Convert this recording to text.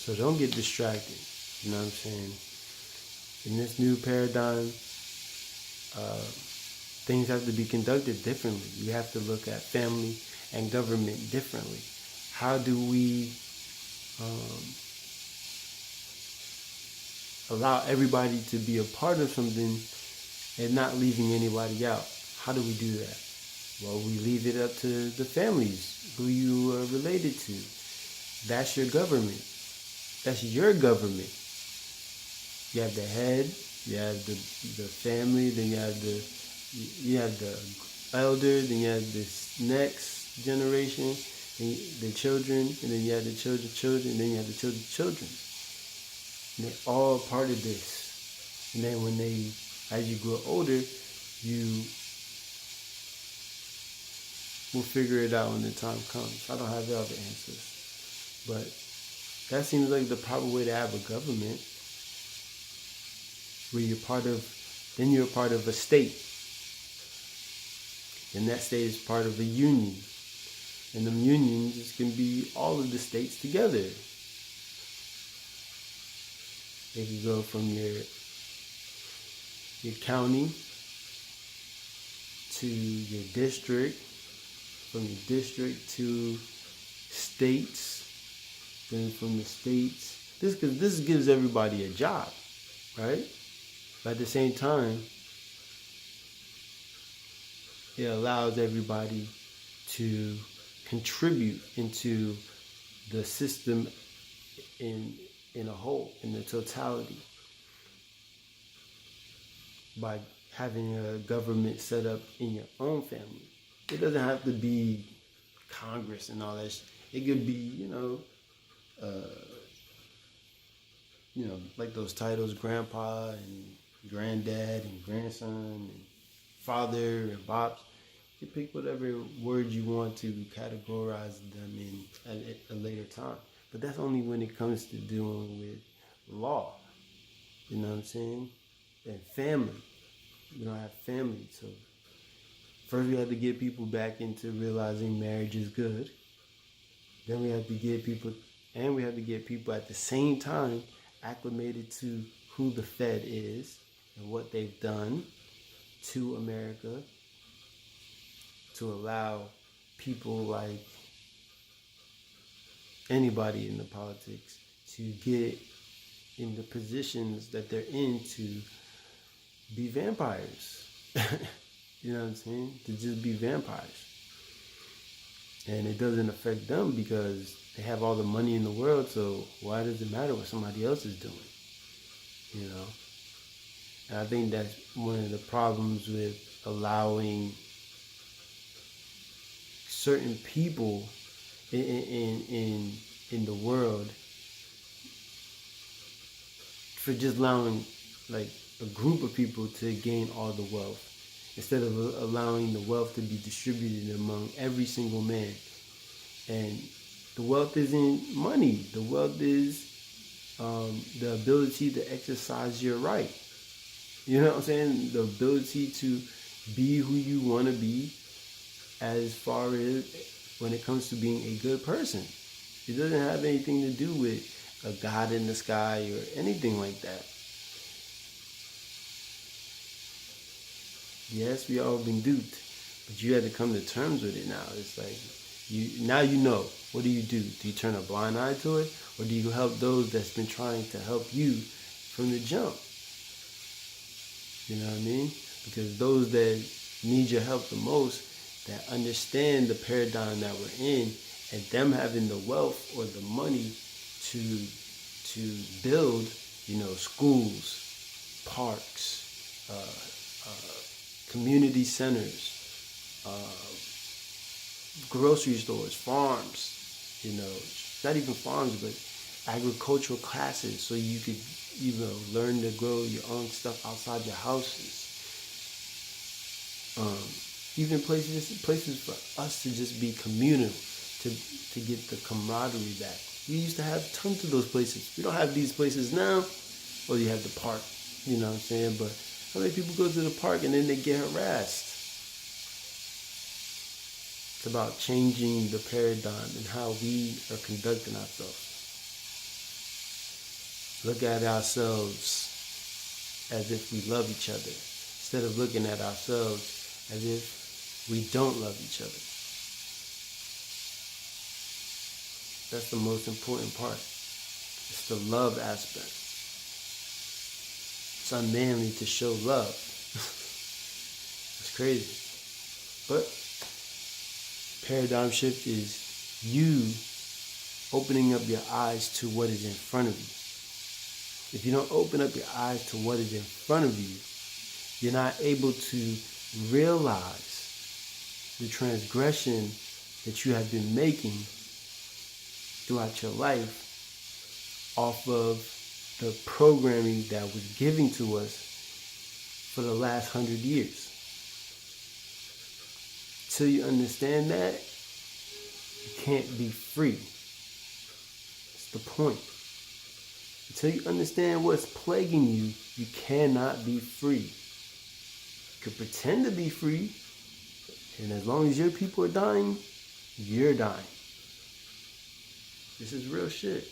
So don't get distracted. You know what I'm saying? In this new paradigm, things have to be conducted differently. We have to look at family and government differently. How do we allow everybody to be a part of something and not leaving anybody out? How do we do that? Well, we leave it up to the families who you are related to. That's your government. That's your government. You have the head, you have the family, then you have the elder, then you have this next generation, and the children, and then you have the children's children, and then you have the children's children. And they're all part of this. And then as you grow older, you will figure it out when the time comes. I don't have all the answers, but that seems like the proper way to have a government, where you're part of a state, and that state is part of a union, and them unions can be all of the states together. They can go from your county to your district, from your district to states, then from the states. This gives everybody a job, right? But at the same time, it allows everybody to contribute into the system in a whole, in the totality, by having a government set up in your own family. It doesn't have to be Congress and all that shit. It could be, like those titles, grandpa and granddad and grandson and father and pops. You pick whatever word you want to categorize them in at a later time. But that's only when it comes to dealing with law. You know what I'm saying? And family. We don't have family. So first we have to get people back into realizing marriage is good. Then we have to get people at the same time acclimated to who the Fed is and what they've done to America, to allow people like anybody in the politics to get in the positions that they're in to be vampires. You know what I'm saying? To just be vampires. And it doesn't affect them because they have all the money in the world, so why does it matter what somebody else is doing? You know? And I think that's one of the problems with allowing certain people in the world, for just allowing like a group of people to gain all the wealth, instead of allowing the wealth to be distributed among every single man. And the wealth isn't money. The wealth is the ability to exercise your right. You know what I'm saying? The ability to be who you want to be, as far as when it comes to being a good person. It doesn't have anything to do with a God in the sky or anything like that. Yes, we all been duped, but you had to come to terms with it now. It's like, you know. What do? Do you turn a blind eye to it? Or do you help those that's been trying to help you from the jump? You know what I mean? Because those that need your help the most, that understand the paradigm that we're in, and them having the wealth or the money to build, schools, parks, community centers, grocery stores, farms, not even farms, but agricultural classes, so you could, learn to grow your own stuff outside your houses. Even places for us to just be communal, to get the camaraderie back. We used to have tons of those places. We don't have these places now. Well, you have the park, you know what I'm saying? But how many people go to the park and then they get harassed? It's about changing the paradigm and how we are conducting ourselves. look at ourselves as if we love each other, instead of looking at ourselves as if we don't love each other. That's the most important part. It's the love aspect. It's unmanly to show love. It's crazy. But paradigm shift is you opening up your eyes to what is in front of you. If you don't open up your eyes to what is in front of you, you're not able to realize the transgression that you have been making throughout your life off of the programming that was given to us for the last 100 years. Till you understand that, you can't be free. That's the point. Until you understand what's plaguing you, you cannot be free. You can pretend to be free, and as long as your people are dying, you're dying. This is real shit.